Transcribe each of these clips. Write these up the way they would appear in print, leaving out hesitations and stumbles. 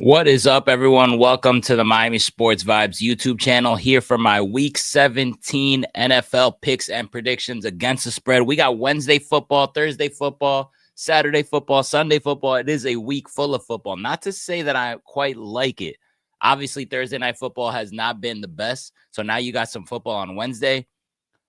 What is up, everyone? Welcome to the Miami Sports Vibes YouTube channel here for my Week 17 NFL picks and predictions against the spread. We got Wednesday football, Thursday football, Saturday football, Sunday football. It is a week full of football. Not to say that I quite like it. Obviously, Thursday night football has not been the best. So now you got some football on Wednesday.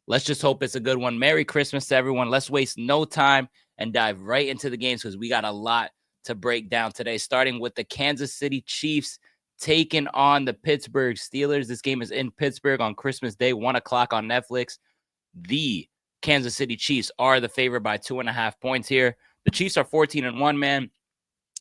Let's just hope it's a good one. Merry Christmas to everyone. Let's waste no time and dive right into the games because we got a lot to break down today, starting with the Kansas City Chiefs taking on the Pittsburgh Steelers. This game is in Pittsburgh on Christmas Day, 1 o'clock on Netflix. The Kansas City Chiefs are the favorite by 2.5 points here. The Chiefs are 14-1, man.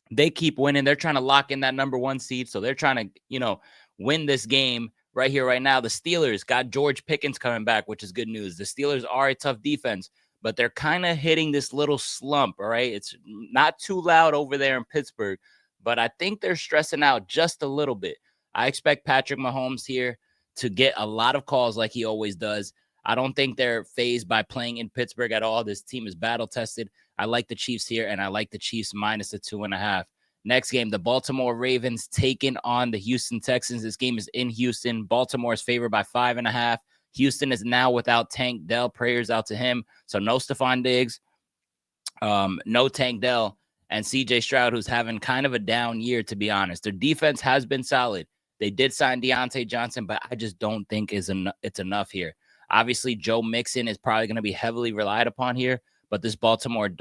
They keep winning. They're trying to lock in that number 1 seed, so they're trying to, win this game right here, right now. The Steelers got George Pickens coming back, which is good news. The Steelers are a tough defense, but they're kind of hitting this little slump, all right? It's not too loud over there in Pittsburgh, but I think they're stressing out just a little bit. I expect Patrick Mahomes here to get a lot of calls like he always does. I don't think they're fazed by playing in Pittsburgh at all. This team is battle-tested. I like the Chiefs here, and I like the Chiefs minus the 2.5. Next game, the Baltimore Ravens taking on the Houston Texans. This game is in Houston. Baltimore is favored by 5.5. Houston is now without Tank Dell. Prayers out to him. So no Stephon Diggs, no Tank Dell, and C.J. Stroud, who's having kind of a down year, to be honest. Their defense has been solid. They did sign Deontay Johnson, but I just don't think it's enough here. Obviously, Joe Mixon is probably going to be heavily relied upon here, but this Baltimore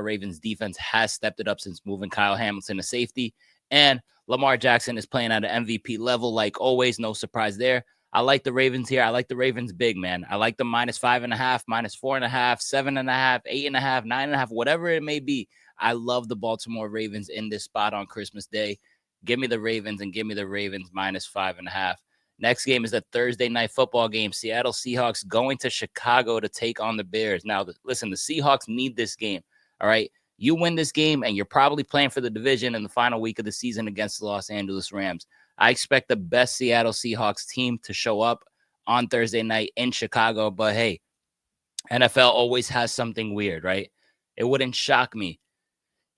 Ravens defense has stepped it up since moving Kyle Hamilton to safety, and Lamar Jackson is playing at an MVP level like always. No surprise there. I like the Ravens here. I like the Ravens big, man. I like them minus 5.5, minus 4.5, 7.5, 8.5, 9.5, whatever it may be. I love the Baltimore Ravens in this spot on Christmas Day. Give me the Ravens and give me the Ravens minus 5.5. Next game is the Thursday night football game. Seattle Seahawks going to Chicago to take on the Bears. Now, listen, the Seahawks need this game, all right? You win this game, and you're probably playing for the division in the final week of the season against the Los Angeles Rams. I expect the best Seattle Seahawks team to show up on Thursday night in Chicago. But, hey, NFL always has something weird, right? It wouldn't shock me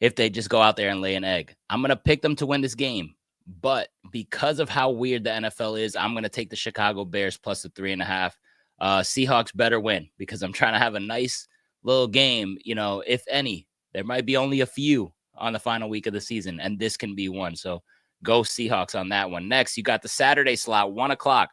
if they just go out there and lay an egg. I'm going to pick them to win this game. But because of how weird the NFL is, I'm going to take the Chicago Bears plus the 3.5. Seahawks better win because I'm trying to have a nice little game, if any. There might be only a few on the final week of the season, and this can be one. So go Seahawks on that one. Next, you got the Saturday slot, 1 o'clock.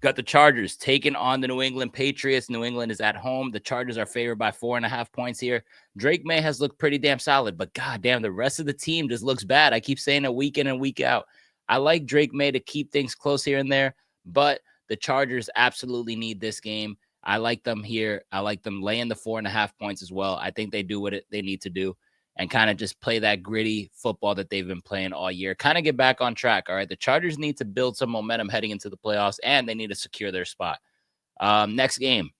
Got the Chargers taking on the New England Patriots. New England is at home. The Chargers are favored by 4.5 points here. Drake May has looked pretty damn solid, but goddamn, the rest of the team just looks bad. I keep saying it week in and week out. I like Drake May to keep things close here and there, but the Chargers absolutely need this game. I like them here. I like them laying the 4.5 points as well. I think they do what they need to do and kind of just play that gritty football that they've been playing all year. Kind of get back on track, all right? The Chargers need to build some momentum heading into the playoffs, and they need to secure their spot. Next game,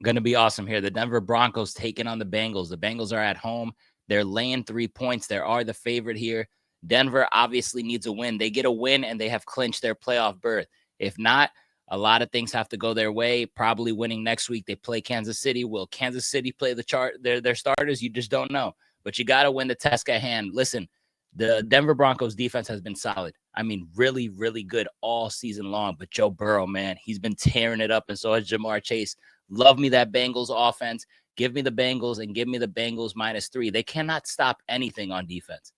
going to be awesome here. The Denver Broncos taking on the Bengals. The Bengals are at home. They're laying 3 points. They are the favorite here. Denver obviously needs a win. They get a win, and they have clinched their playoff berth. If not, a lot of things have to go their way. Probably winning next week. They play Kansas City. Will Kansas City play their starters? You just don't know. But you got to win the task at hand. Listen, the Denver Broncos defense has been solid. I mean, really, really good all season long. But Joe Burrow, man, he's been tearing it up, and so has Jamar Chase. Love me that Bengals offense. Give me the Bengals and give me the Bengals minus 3. They cannot stop anything on defense.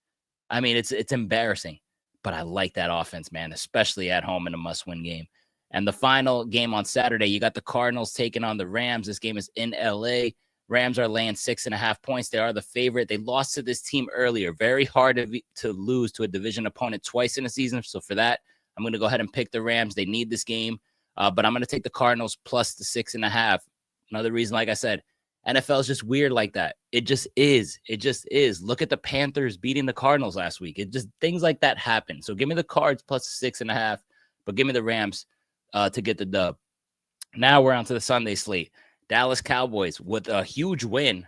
I mean, it's embarrassing. But I like that offense, man, especially at home in a must-win game. And the final game on Saturday, you got the Cardinals taking on the Rams. This game is in L.A. Rams are laying 6.5 points. They are the favorite. They lost to this team earlier. Very hard to lose to a division opponent twice in a season. So for that, I'm going to go ahead and pick the Rams. They need this game. But I'm going to take the Cardinals plus the 6.5. Another reason, like I said, NFL is just weird like that. It just is. It just is. Look at the Panthers beating the Cardinals last week. It just, things like that happen. So give me the Cards plus 6.5, but give me the Rams to get the dub. Now we're on to the Sunday slate. Dallas Cowboys with a huge win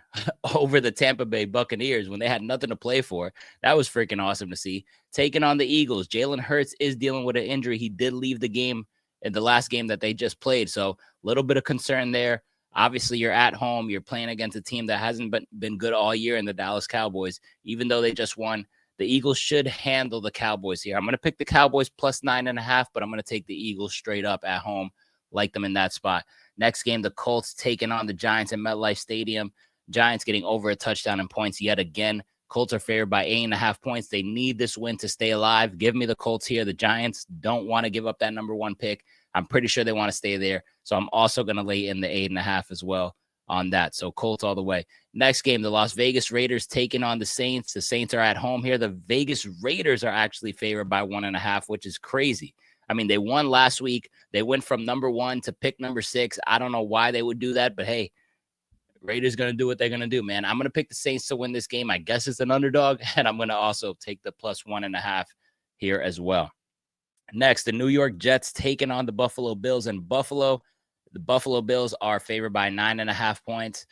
over the Tampa Bay Buccaneers when they had nothing to play for. That was freaking awesome to see. Taking on the Eagles. Jalen Hurts is dealing with an injury. He did leave the game in the last game that they just played. So a little bit of concern there. Obviously, you're at home. You're playing against a team that hasn't been good all year in the Dallas Cowboys. Even though they just won, The Eagles should handle the Cowboys here. I'm going to pick the Cowboys plus 9.5, but I'm going to take the Eagles straight up at home. Like them in that spot. Next game, the Colts taking on the Giants in MetLife Stadium. Giants getting over a touchdown in points yet again. Colts are favored by 8.5 points. They need this win to stay alive. Give me the Colts here. The Giants don't want to give up that number 1 pick. I'm pretty sure they want to stay there. So I'm also going to lay in the 8.5 as well on that. So Colts all the way. Next game, the Las Vegas Raiders taking on the Saints. The Saints are at home here. The Vegas Raiders are actually favored by 1.5, which is crazy. I mean, they won last week. They went from number 1 to pick number 6. I don't know why they would do that, but hey, Raiders going to do what they're going to do, man. I'm going to pick the Saints to win this game. I guess it's an underdog, and I'm going to also take the plus 1.5 here as well. Next, the New York Jets taking on the Buffalo Bills in Buffalo. The Buffalo Bills are favored by 9.5 points.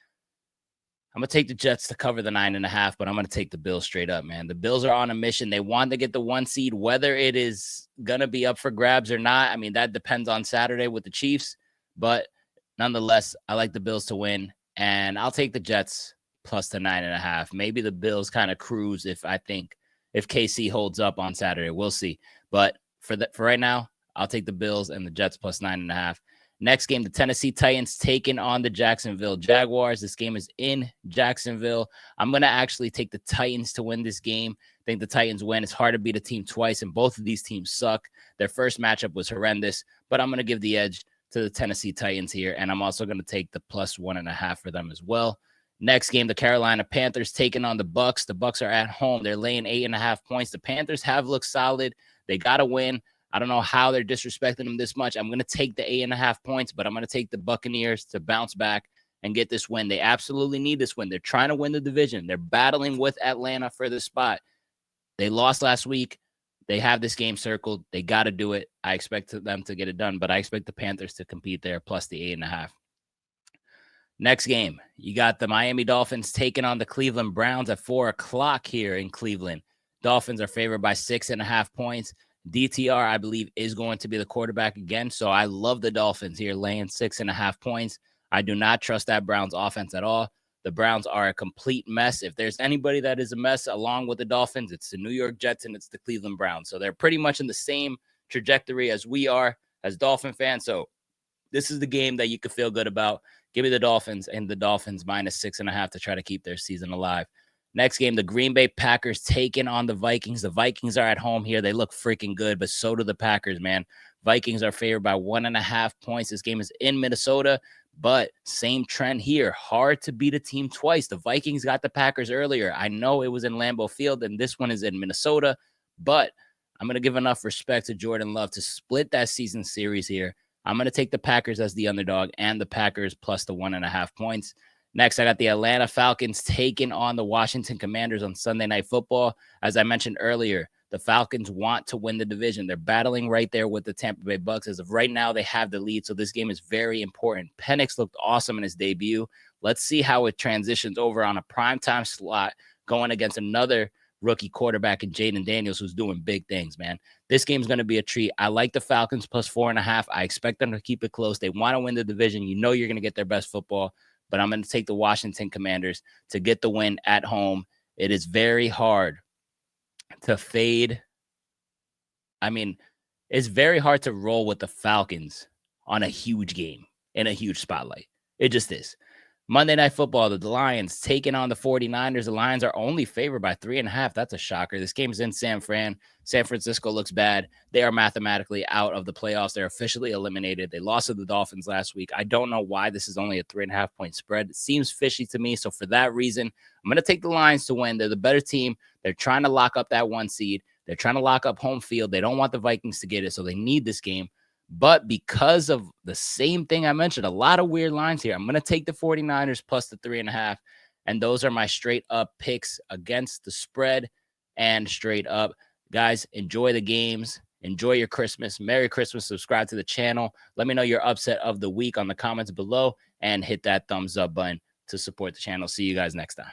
I'm going to take the Jets to cover the 9.5, but I'm going to take the Bills straight up, man. The Bills are on a mission. They want to get the 1 seed, whether it is going to be up for grabs or not. I mean, that depends on Saturday with the Chiefs, but nonetheless, I like the Bills to win, and I'll take the Jets plus the 9.5. Maybe the Bills kind of cruise if KC holds up on Saturday. We'll see. But for right now, I'll take the Bills and the Jets plus 9.5. Next game, the Tennessee Titans taking on the Jacksonville Jaguars. This game is in Jacksonville. I'm going to actually take the Titans to win this game. I think the Titans win. It's hard to beat a team twice, and both of these teams suck. Their first matchup was horrendous, but I'm going to give the edge to the Tennessee Titans here, and I'm also going to take the plus 1.5 for them as well. Next game, the Carolina Panthers taking on the Bucs. The Bucs are at home. They're laying 8.5 points. The Panthers have looked solid. They got to win. I don't know how they're disrespecting them this much. I'm going to take the 8.5 points, but I'm going to take the Buccaneers to bounce back and get this win. They absolutely need this win. They're trying to win the division. They're battling with Atlanta for the spot. They lost last week. They have this game circled. They got to do it. I expect them to get it done, but I expect the Panthers to compete there plus the 8.5. Next game, you got the Miami Dolphins taking on the Cleveland Browns at 4 o'clock here in Cleveland. Dolphins are favored by 6.5 points. DTR, I believe, is going to be the quarterback again. So I love the Dolphins here laying 6.5 points. I do not trust that Browns offense at all. The Browns are a complete mess. If there's anybody that is a mess along with the Dolphins, it's the New York Jets and it's the Cleveland Browns. So they're pretty much in the same trajectory as we are as Dolphin fans. So this is the game that you could feel good about. Give me the Dolphins and the Dolphins minus 6.5 to try to keep their season alive. Next game, the Green Bay Packers taking on the Vikings. The Vikings are at home here. They look freaking good, but so do the Packers, man. Vikings are favored by 1.5 points. This game is in Minnesota, but same trend here. Hard to beat a team twice. The Vikings got the Packers earlier. I know it was in Lambeau Field, and this one is in Minnesota, but I'm going to give enough respect to Jordan Love to split that season series here. I'm going to take the Packers as the underdog and the Packers plus the 1.5 points. Next, I got the Atlanta Falcons taking on the Washington Commanders on Sunday Night Football. As I mentioned earlier, the Falcons want to win the division. They're battling right there with the Tampa Bay Bucs. As of right now, they have the lead, so this game is very important. Penix looked awesome in his debut. Let's see how it transitions over on a primetime slot going against another rookie quarterback in Jaden Daniels, who's doing big things, man. This game's going to be a treat. I like the Falcons plus 4.5. I expect them to keep it close. They want to win the division. You know you're going to get their best football. But I'm going to take the Washington Commanders to get the win at home. It is very hard to fade. I mean, it's very hard to roll with the Falcons on a huge game in a huge spotlight. It just is. Monday Night Football, the Lions taking on the 49ers. The Lions are only favored by 3.5. That's a shocker. This game is in San Fran. San Francisco looks bad. They are mathematically out of the playoffs. They're officially eliminated. They lost to the Dolphins last week. I don't know why this is only a 3.5 point spread. It seems fishy to me. So for that reason, I'm going to take the Lions to win. They're the better team. They're trying to lock up that 1 seed. They're trying to lock up home field. They don't want the Vikings to get it, so they need this game. But because of the same thing I mentioned, a lot of weird lines here, I'm going to take the 49ers plus the 3.5. And those are my straight up picks against the spread and straight up. Guys, enjoy the games. Enjoy your Christmas. Merry Christmas. Subscribe to the channel. Let me know your upset of the week on the comments below and hit that thumbs up button to support the channel. See you guys next time.